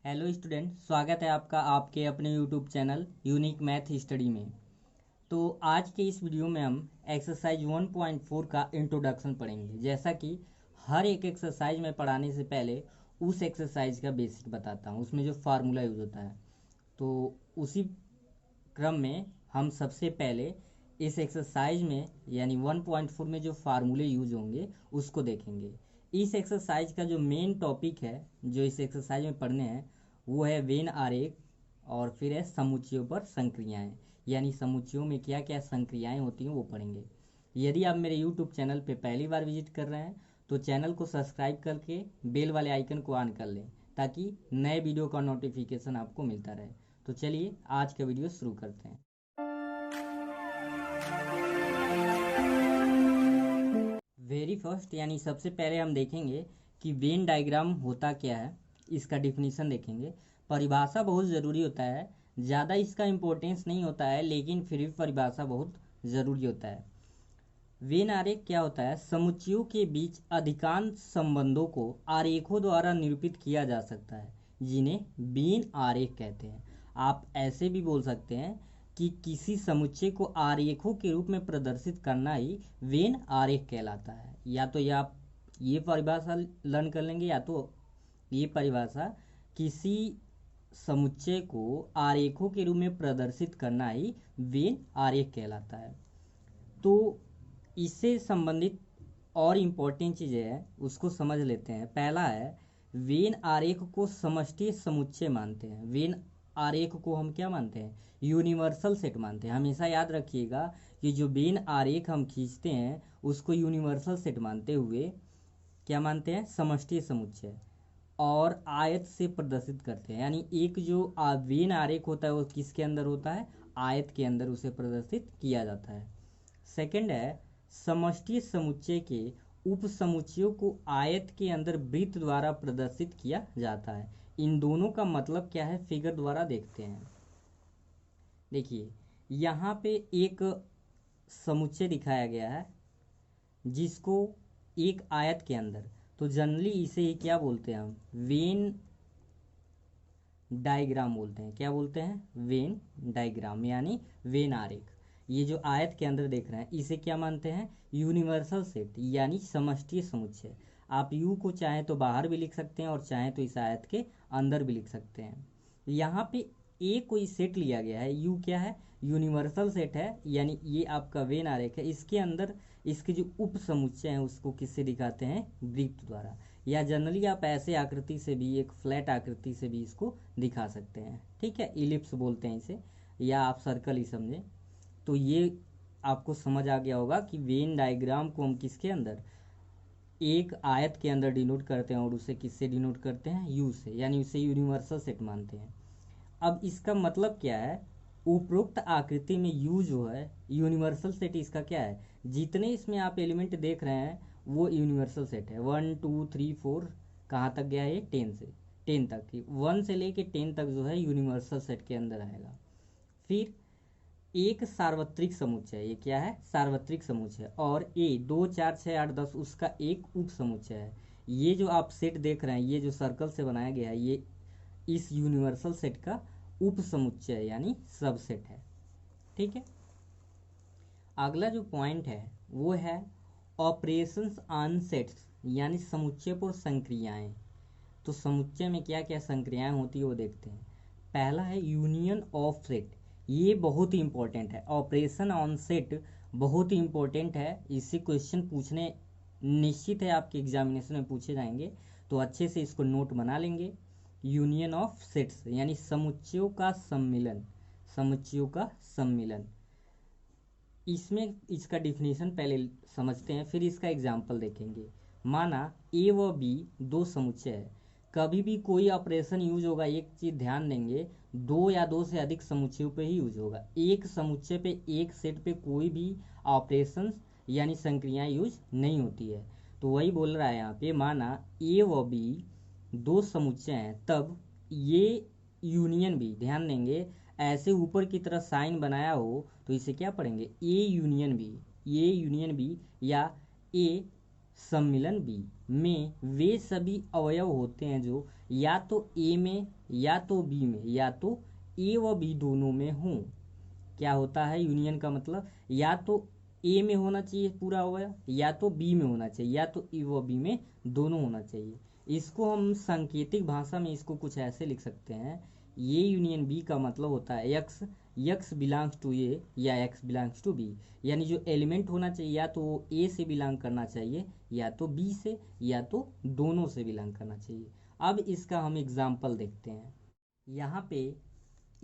Hello student, स्वागत है आपका आपके अपने YouTube channel unique math study में। तो आज के इस वीडियो में हम एक्सरसाइज 1.4 का इंट्रोडक्शन पढ़ेंगे। जैसा कि हर एक एक्सरसाइज में पढ़ाने से पहले उस एक्सरसाइज का बेसिक बताता हूँ, उसमें जो फार्मूला यूज होता है। तो उसी क्रम में हम सबसे पहले इस एक्सरसाइज में यानी 1.4 में जो फार्मूले यूज होंगे उसको देखेंगे। इस एक्सरसाइज का जो मेन टॉपिक है जो इस एक्सरसाइज में पढ़ने हैं वो है वेन आरेख, और फिर है समुच्चयों पर संक्रियाएं, यानी समुच्चयों में क्या क्या संक्रियाएं होती हैं वो पढ़ेंगे। यदि आप मेरे यूट्यूब चैनल पे पहली बार विजिट कर रहे हैं तो चैनल को सब्सक्राइब करके बेल वाले आइकन को ऑन कर लें ताकि नए वीडियो का नोटिफिकेशन आपको मिलता रहे। तो चलिए आज का वीडियो शुरू करते हैं। वेरी फर्स्ट यानी सबसे पहले हम देखेंगे कि वेन डायग्राम होता क्या है, इसका डिफिनीशन देखेंगे। परिभाषा बहुत ज़रूरी होता है, ज़्यादा इसका इम्पोर्टेंस नहीं होता है लेकिन फिर भी परिभाषा बहुत ज़रूरी होता है। वेन आरेख क्या होता है? समुच्चयों के बीच अधिकांश संबंधों को आरेखों द्वारा निरूपित किया जा सकता है जिन्हें वेन आरेख कहते हैं। आप ऐसे भी बोल सकते हैं कि किसी समुच्चय को आरेखों के रूप में प्रदर्शित करना ही वेन आरेख कहलाता है। या तो आप ये परिभाषा लर्न कर लेंगे या तो ये परिभाषा किसी समुच्चय को आरेखों के रूप में प्रदर्शित करना ही वेन आरेख कहलाता है। तो इससे संबंधित और इम्पोर्टेंट चीज़ें हैं उसको समझ लेते हैं। पहला है वेन आरेख को समष्टि समुच्चय मानते हैं। वेन आरेख को हम क्या मानते हैं? यूनिवर्सल सेट मानते हैं। हमेशा याद रखिएगा कि जो वेन आरेख हम खींचते हैं उसको यूनिवर्सल सेट मानते हुए क्या मानते हैं? समष्टि समुच्चय और आयत से प्रदर्शित करते हैं। यानी एक जो वेन आरेख होता है वो किसके अंदर होता है? आयत के अंदर उसे प्रदर्शित किया जाता है। सेकंड है समष्टि समुच्चय के उप समुच्चयों को आयत के अंदर वृत्त द्वारा प्रदर्शित किया जाता है। इन दोनों का मतलब क्या है फिगर द्वारा देखते हैं। देखिए यहाँ पे एक समुच्चय दिखाया गया है जिसको एक आयत के अंदर, तो जनरली इसे ही क्या बोलते हैं हम? वेन डायग्राम बोलते हैं। क्या बोलते हैं? वेन डायग्राम यानी वेन आरेख। ये जो आयत के अंदर देख रहे हैं इसे क्या मानते हैं? यूनिवर्सल सेट यानी समष्टि समुच्चय। आप यू को चाहे तो बाहर भी लिख सकते हैं और चाहे तो इस आयत के अंदर भी लिख सकते हैं। यहाँ पे एक कोई सेट लिया गया है, यू क्या है? यूनिवर्सल सेट है, यानी ये आपका वेन आरेख है। इसके अंदर इसके जो उप समुच्चय हैं उसको किससे दिखाते हैं? वृत्त द्वारा। या जनरली आप ऐसे आकृति से भी, एक फ्लैट आकृति से भी इसको दिखा सकते हैं। ठीक है, इलिप्स बोलते हैं इसे, या आप सर्कल ही समझें। तो ये आपको समझ आ गया होगा कि वेन डायग्राम को हम किसके अंदर? एक आयत के अंदर डिनोट करते हैं और उसे किससे डिनोट करते हैं? यू से, यानी उसे यूनिवर्सल सेट मानते हैं। अब इसका मतलब क्या है? उपरोक्त आकृति में यू जो है यूनिवर्सल सेट इसका क्या है? जितने इसमें आप एलिमेंट देख रहे हैं वो यूनिवर्सल सेट है। 1 2 3 4 कहाँ तक गया है? 10 से 10 तक की, 1 से लेके 10 तक जो है यूनिवर्सल सेट के अंदर आएगा। फिर एक सार्वत्रिक समुच्चय, ये क्या है? सार्वत्रिक समुच्चय। और ए 2 4 6 8 10 उसका एक उप समुच्चय है। ये जो आप सेट देख रहे हैं, ये जो सर्कल से बनाया गया है, ये इस यूनिवर्सल सेट का उप समुच्चय यानी सबसेट है। ठीक है, अगला जो पॉइंट है वो है ऑपरेशंस ऑन सेट्स यानी समुच्चय पर संक्रियाएं। तो समुच्चय में क्या क्या संक्रियाएं होती है वो देखते हैं। पहला है यूनियन ऑफ सेट, ये बहुत ही इंपॉर्टेंट है। ऑपरेशन ऑन सेट बहुत ही इंपॉर्टेंट है, इससे क्वेश्चन पूछने निश्चित है, आपके एग्जामिनेशन में पूछे जाएंगे, तो अच्छे से इसको नोट बना लेंगे। यूनियन ऑफ सेट्स यानी समुच्चयों का सम्मिलन। समुच्चयों का सम्मिलन, इसमें इसका डिफिनीशन पहले समझते हैं फिर इसका एग्जाम्पल देखेंगे। माना ए व बी दो समुच्चय है। कभी भी कोई ऑपरेशन यूज होगा, एक चीज ध्यान देंगे, दो या दो से अधिक समुच्चयों पे ही यूज होगा। एक समुच्चय पे, एक सेट पे कोई भी ऑपरेशन यानी संक्रियाएं यूज नहीं होती है। तो वही बोल रहा है यहाँ पे, माना ए व बी दो समुच्चय हैं, तब ये यूनियन भी, ध्यान देंगे, ऐसे ऊपर की तरफ साइन बनाया हो तो इसे क्या पढ़ेंगे? A union B. A union B या ए सम्मिलन बी में वे सभी अवयव होते हैं जो या तो ए में या तो बी में या तो ए व बी दोनों में हों। क्या होता है यूनियन का मतलब, या तो ए में होना चाहिए पूरा अवयव या तो बी में होना चाहिए या तो ए व बी में दोनों होना चाहिए। इसको हम सांकेतिक भाषा में इसको कुछ ऐसे लिख सकते हैं, ये यूनियन बी का मतलब होता है यक्स बिलोंग्स टू ए या एक्स बिलोंग्स टू बी, यानी जो एलिमेंट होना चाहिए या तो वो ए से बिलोंग करना चाहिए या तो बी से या तो दोनों से बिलोंग करना चाहिए। अब इसका हम एग्जाम्पल देखते हैं। यहाँ पे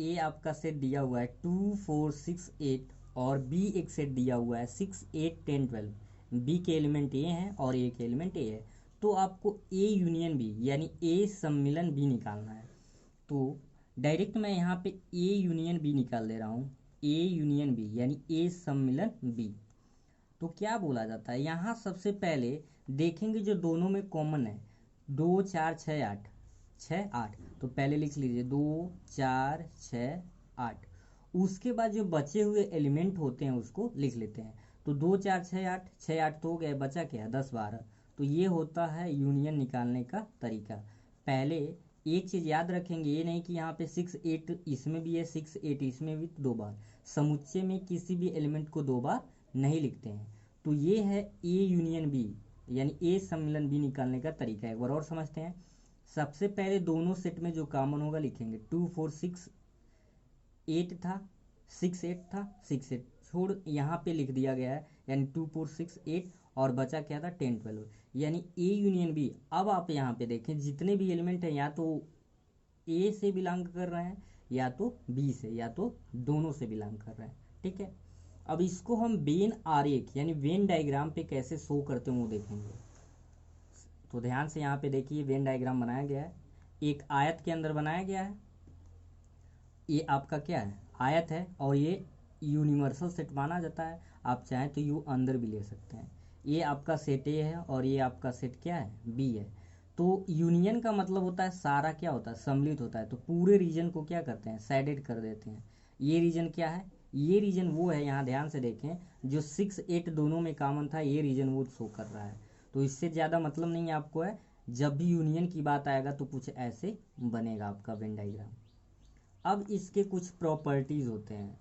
ए आपका सेट दिया हुआ है 2 4 6 8 और बी एक सेट दिया हुआ है 6 8 10 12। बी के एलिमेंट ए हैं और ए के एलिमेंट ए है, तो आपको ए यूनियन बी यानी ए सम्मिलन बी निकालना है। तो डायरेक्ट मैं यहाँ पे ए यूनियन बी निकाल दे रहा हूँ, ए यूनियन बी यानी ए सम्मिलन बी। तो क्या बोला जाता है, यहाँ सबसे पहले देखेंगे जो दोनों में कॉमन है 2 4 6 8 6 8, तो पहले लिख लीजिए 2 4 6 8। उसके बाद जो बचे हुए एलिमेंट होते हैं उसको लिख लेते हैं। तो 2 4 6 8 6 8 तो हो गए, बचा क्या 10 12। तो ये होता है यूनियन निकालने का तरीका। पहले एक चीज़ याद रखेंगे, ये नहीं कि यहाँ पे 6 8 इसमें भी है 6 8 इसमें भी, दो बार समुच्चय में किसी भी एलिमेंट को दो बार नहीं लिखते हैं। तो ये है ए यूनियन बी यानी ए सम्मिलन बी निकालने का तरीका। एक बार और समझते हैं। सबसे पहले दोनों सेट में जो कॉमन होगा लिखेंगे 2 4 6 8 था 6 8 था 6 8 छोड़ यहाँ पे लिख दिया गया है, यानी 2 4 6 8 और बचा क्या था 10 12, यानी ए यूनियन बी। अब आप यहाँ पे देखें जितने भी एलिमेंट हैं या तो ए से बिलोंग कर रहे हैं या तो बी से या तो दोनों से बिलोंग कर रहे हैं। ठीक है, अब इसको हम वेन आरेख यानी वेन डायग्राम पे कैसे शो करते हैं वो देखेंगे। तो ध्यान से यहाँ पे देखिए वेन डायग्राम बनाया गया है, एक आयत के अंदर बनाया गया है। ये आपका क्या है आयत है और ये यूनिवर्सल सेट माना जाता है। आप चाहें तो यू अंदर भी ले सकते हैं। ये आपका सेट ए है और ये आपका सेट क्या है बी है। तो यूनियन का मतलब होता है सारा क्या होता है सम्मिलित होता है। तो पूरे रीजन को क्या करते हैं सैडेड कर देते हैं। ये रीजन क्या है, ये रीजन वो है, यहाँ ध्यान से देखें जो 6 8 दोनों में कॉमन था ये रीजन वो शो कर रहा है। तो इससे ज़्यादा मतलब नहीं है आपको है, जब भी यूनियन की बात आएगा तो कुछ ऐसे बनेगा आपका वेन डायग्राम। अब इसके कुछ प्रॉपर्टीज़ होते हैं,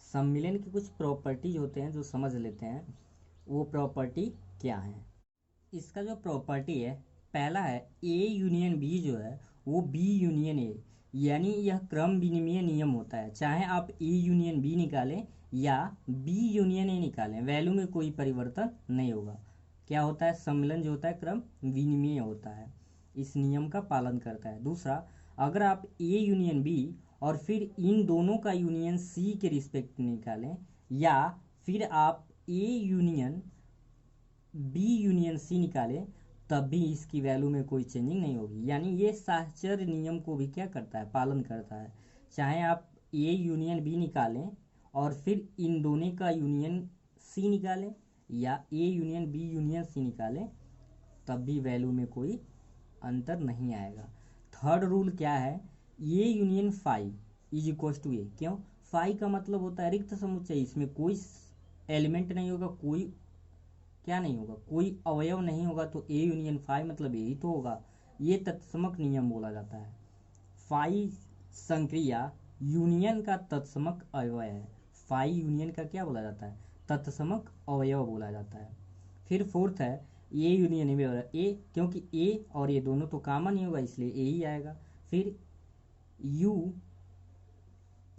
सम्मिलन के कुछ प्रॉपर्टीज होते हैं जो समझ लेते हैं। वो प्रॉपर्टी क्या है, इसका जो प्रॉपर्टी है पहला है ए यूनियन बी जो है वो बी यूनियन ए, यानी यह क्रम विनिमय नियम होता है। चाहे आप ए यूनियन बी निकालें या बी यूनियन ए निकालें, वैल्यू में कोई परिवर्तन नहीं होगा। क्या होता है सम्मिलन जो होता है क्रम विनिमय होता है, इस नियम का पालन करता है। दूसरा, अगर आप ए यूनियन बी और फिर इन दोनों का यूनियन सी के रिस्पेक्ट निकालें या फिर आप A union B union C निकालें, तब भी इसकी वैल्यू में कोई चेंजिंग नहीं होगी। यानी ये साहचर्य नियम को भी क्या करता है पालन करता है। चाहे आप ए यूनियन बी निकालें और फिर इन दोनों का यूनियन सी निकालें या A union B union C निकालें, तब भी वैल्यू में कोई अंतर नहीं आएगा। थर्ड रूल क्या है, A union phi is equal to A. क्यों, फाई का मतलब होता है रिक्त समुच्चय, इसमें कोई एलिमेंट नहीं होगा, कोई क्या नहीं होगा, कोई अवयव नहीं होगा, तो ए यूनियन फाई मतलब यही तो होगा। ये तत्समक नियम बोला जाता है। फाई संक्रिया यूनियन का तत्समक अवयव है। फाई यूनियन का क्या बोला जाता है तत्समक अवयव बोला जाता है। फिर फोर्थ है ए यूनियन ए, क्योंकि ए और ये दोनों तो कॉमन ही होगा इसलिए ए ही आएगा। फिर यू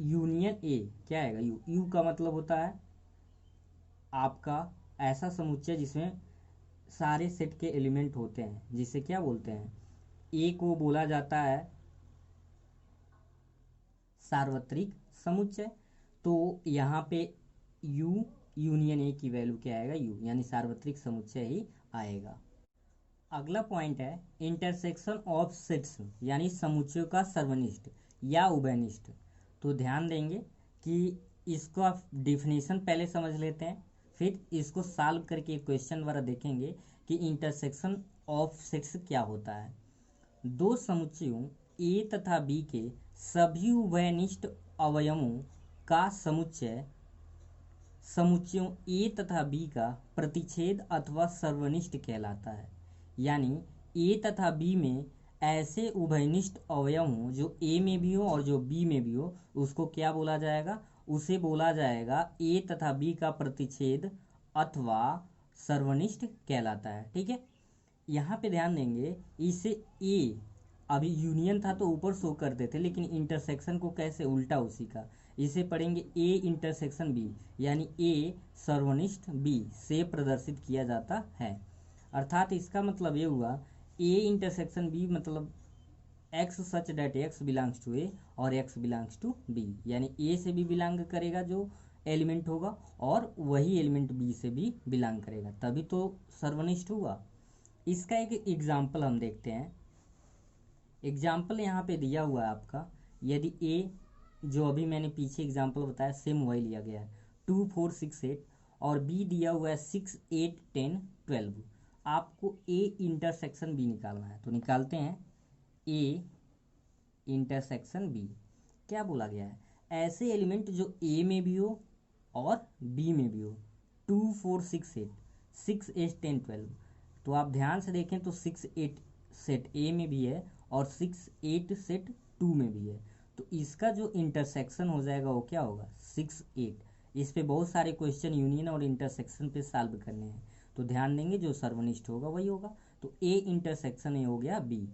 यूनियन ए क्या आएगा यू का मतलब होता है आपका ऐसा समुच्चय जिसमें सारे सेट के एलिमेंट होते हैं, जिसे क्या बोलते हैं ए को बोला जाता है सार्वत्रिक समुच्चय। तो यहाँ पे यू यूनियन ए की वैल्यू क्या आएगा यू, यानी सार्वत्रिक समुच्चय ही आएगा। अगला पॉइंट है इंटरसेक्शन ऑफ सेट्स यानी समुच्चयों का सर्वनिष्ठ या उभयनिष्ठ। तो ध्यान देंगे कि इसको आप डिफिनीशन पहले समझ लेते हैं, फिर इसको सॉल्व करके क्वेश्चन द्वारा देखेंगे कि इंटरसेक्शन ऑफ सेट्स क्या होता है। दो समुच्चयों ए तथा बी के सभी उभयनिष्ठ अवयवों का समुच्चय समुच्चयों ए तथा बी का प्रतिच्छेद अथवा सर्वनिष्ठ कहलाता है। यानी ए तथा बी में ऐसे उभयनिष्ठ अवयव हों जो ए में भी हो और जो बी में भी हो, उसको क्या बोला जाएगा? उसे बोला जाएगा ए तथा बी का प्रतिच्छेद अथवा सर्वनिष्ठ कहलाता है। ठीक है, यहाँ पे ध्यान देंगे, इसे ए अभी यूनियन था तो ऊपर शो करते थे, लेकिन इंटरसेक्शन को कैसे, उल्टा उसी का। इसे पढ़ेंगे ए इंटरसेक्शन बी, यानी ए सर्वनिष्ठ बी से प्रदर्शित किया जाता है। अर्थात इसका मतलब ये हुआ ए इंटरसेक्शन बी मतलब X such that X belongs to A और एक्स बिलोंग्स टू बी, यानी ए से भी बिलोंग करेगा जो एलिमेंट होगा और वही एलिमेंट बी से भी बिलोंग करेगा, तभी तो सर्वनिष्ठ हुआ। इसका एक एग्जाम्पल हम देखते हैं। एग्जाम्पल यहाँ पे दिया हुआ है आपका, यदि ए जो अभी मैंने पीछे एग्जाम्पल बताया सेम वही लिया गया है 2 4 6 8 और बी दिया हुआ है 6 8 10 12। आपको ए इंटरसेक्शन बी निकालना है, तो निकालते हैं। ए इंटरसेक्शन बी क्या बोला गया है? ऐसे एलिमेंट जो ए में भी हो और बी में भी हो। 2 4 6 8 6 8 10 12। तो आप ध्यान से देखें तो 6 8 सेट ए में भी है और 6 8 सेट 2 में भी है, तो इसका जो इंटरसेक्शन हो जाएगा वो क्या होगा? 6 8। इस पे बहुत सारे क्वेश्चन यूनियन और इंटरसेक्शन पे सॉल्व करने हैं, तो ध्यान देंगे जो सर्वनिष्ठ होगा वही होगा। तो ए इंटरसेक्शन ए हो गया बी।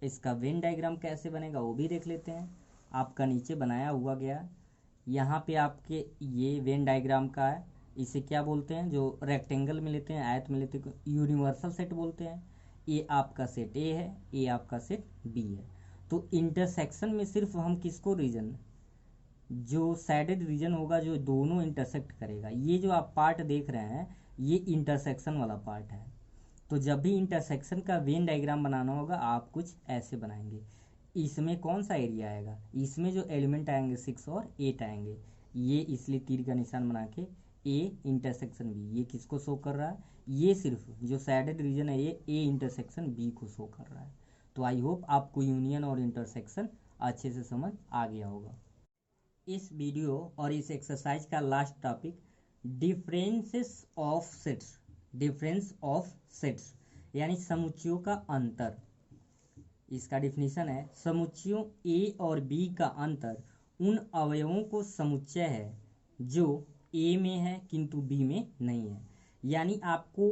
इसका वेन डायग्राम कैसे बनेगा वो भी देख लेते हैं। आपका नीचे बनाया हुआ गया, यहाँ पे आपके ये वेन डायग्राम का है। इसे क्या बोलते हैं? जो रेक्टेंगल में लेते हैं, आयत में लेते हैं, यूनिवर्सल सेट बोलते हैं। ए आपका सेट ए है, ए आपका सेट बी है। तो इंटरसेक्शन में सिर्फ हम किसको रीजन, जो सैडेड रीजन होगा जो दोनों इंटरसेक्ट करेगा, ये जो आप पार्ट देख रहे हैं ये इंटरसेक्शन वाला पार्ट है। तो जब भी इंटरसेक्शन का वेन डायग्राम बनाना होगा आप कुछ ऐसे बनाएंगे। इसमें कौन सा एरिया आएगा? इसमें जो एलिमेंट आएंगे 6 और 8 आएंगे, ये इसलिए तीर का निशान बना के ए इंटरसेक्शन बी, ये किसको शो कर रहा है? ये सिर्फ जो सैडेड रीजन है ये ए इंटरसेक्शन बी को शो कर रहा है। तो आई होप आपको यूनियन और इंटरसेक्शन अच्छे से समझ आ गया होगा। इस वीडियो और इस एक्सरसाइज का last topic differences of sets, difference of sets यानी समुच्चयों का अंतर। इसका डिफिनीशन है, समुच्चयों ए और बी का अंतर उन अवयवों को समुच्चय है जो ए में है किंतु बी में नहीं है। यानी आपको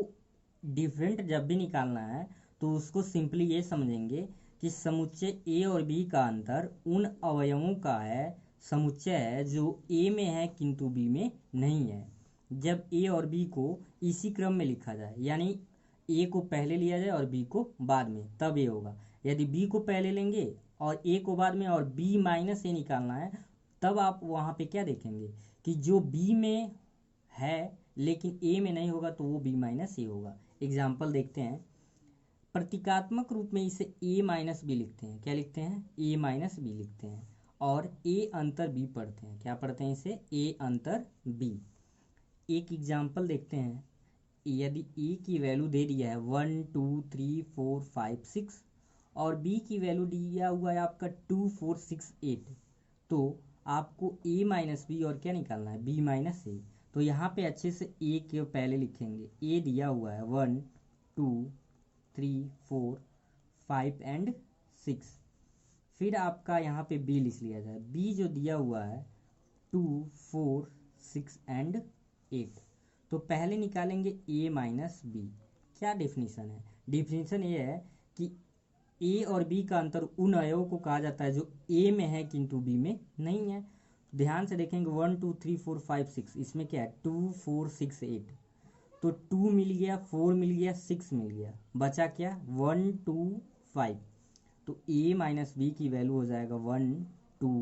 डिफरेंट जब भी निकालना है तो उसको सिंपली ये समझेंगे कि समुच्चय ए और बी का अंतर उन अवयवों का है, समुच्चय है जो ए में है किंतु बी में नहीं है। जब ए और बी को इसी क्रम में लिखा जाए, यानी ए को पहले लिया जाए और बी को बाद में, तब ये होगा। यदि बी को पहले लेंगे और ए को बाद में और बी माइनस ए निकालना है, तब आप वहाँ पे क्या देखेंगे कि जो बी में है लेकिन ए में नहीं होगा तो वो बी माइनस ए होगा। एग्जाम्पल देखते हैं। प्रतीकात्मक रूप में इसे ए माइनस बी लिखते हैं। क्या लिखते हैं? ए माइनस बी लिखते हैं और ए अंतर बी पढ़ते हैं। क्या पढ़ते हैं इसे? ए अंतर बी। एक एग्जाम्पल देखते हैं। यदि ए की वैल्यू दे दिया है 1 2 3 4 5 6 और बी की वैल्यू दिया हुआ है आपका 2 4 6 8, तो आपको ए माइनस बी और क्या निकालना है? बी माइनस ए। तो यहाँ पे अच्छे से ए के पहले लिखेंगे। ए दिया हुआ है 1 2 3 4 5 एंड 6, फिर आपका यहाँ पे बी लिख लिया जाए। बी जो दिया हुआ है 2 4 6 एंड 8, तो पहले निकालेंगे ए माइनस बी। क्या डेफिनीशन है? डेफिनीशन ये है कि ए और बी का अंतर उन अवयवों को कहा जाता है जो ए में है किंतु बी में नहीं है। ध्यान से देखेंगे 1 2 3 4 5 6, इसमें क्या है? 2 4 6 8, तो 2 मिल गया, 4 मिल गया, 6 मिल गया, बचा क्या? 1 2 5। तो ए माइनस बी की वैल्यू हो जाएगा 1 2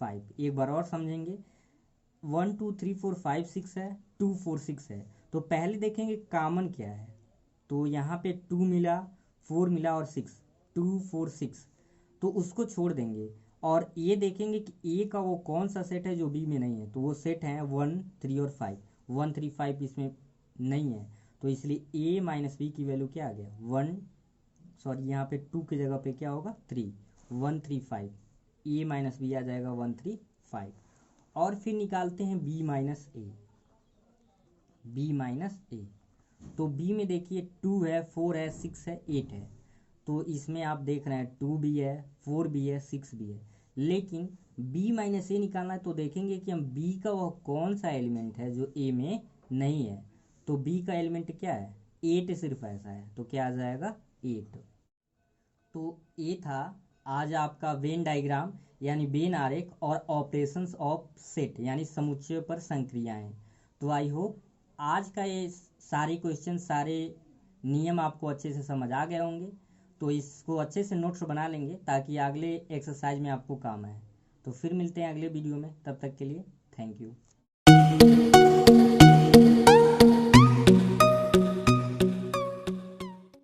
5। एक बार और समझेंगे। 1 2 3 4 5 6 है, 2 4 6 है, तो पहले देखेंगे कॉमन क्या है। तो यहाँ पे 2 मिला, 4 मिला और 6, 2 4 6, तो उसको छोड़ देंगे और ये देखेंगे कि ए का वो कौन सा सेट है जो बी में नहीं है। तो वो सेट है 1 3 और 5। 1 3 5 इसमें नहीं है, तो इसलिए ए माइनस बी की वैल्यू क्या आ गया? 1, सॉरी यहाँ पे 2 की जगह पे क्या होगा? 3, 1 3 5। ए माइनस बी आ जाएगा 1 3 5। और फिर निकालते हैं बी माइनस ए। बी माइनस ए। तो बी में देखिए 2 है, 4 है, 6 है, 8 है। तो इसमें आप देख रहे हैं 2 भी है, 4 भी है, 6 भी है। लेकिन बी माइनस ए निकालना है तो देखेंगे कि हम बी का वह कौन सा एलिमेंट है जो ए में नहीं है। तो बी का एलिमेंट क्या है, 8 सिर्फ ऐसा है, तो क्या आ जाएगा 8। तो ये था आज आपका वेन डायग्राम यानी वेन आरेख और ऑपरेशंस ऑफ सेट यानी समुच्चय पर संक्रियाएं। तो आई होप आज का ये सारे क्वेश्चन, सारे नियम आपको अच्छे से समझ आ गए होंगे। तो इसको अच्छे से नोट्स बना लेंगे ताकि अगले एक्सरसाइज में आपको काम आए। तो फिर मिलते हैं अगले वीडियो में, तब तक के लिए थैंक यू।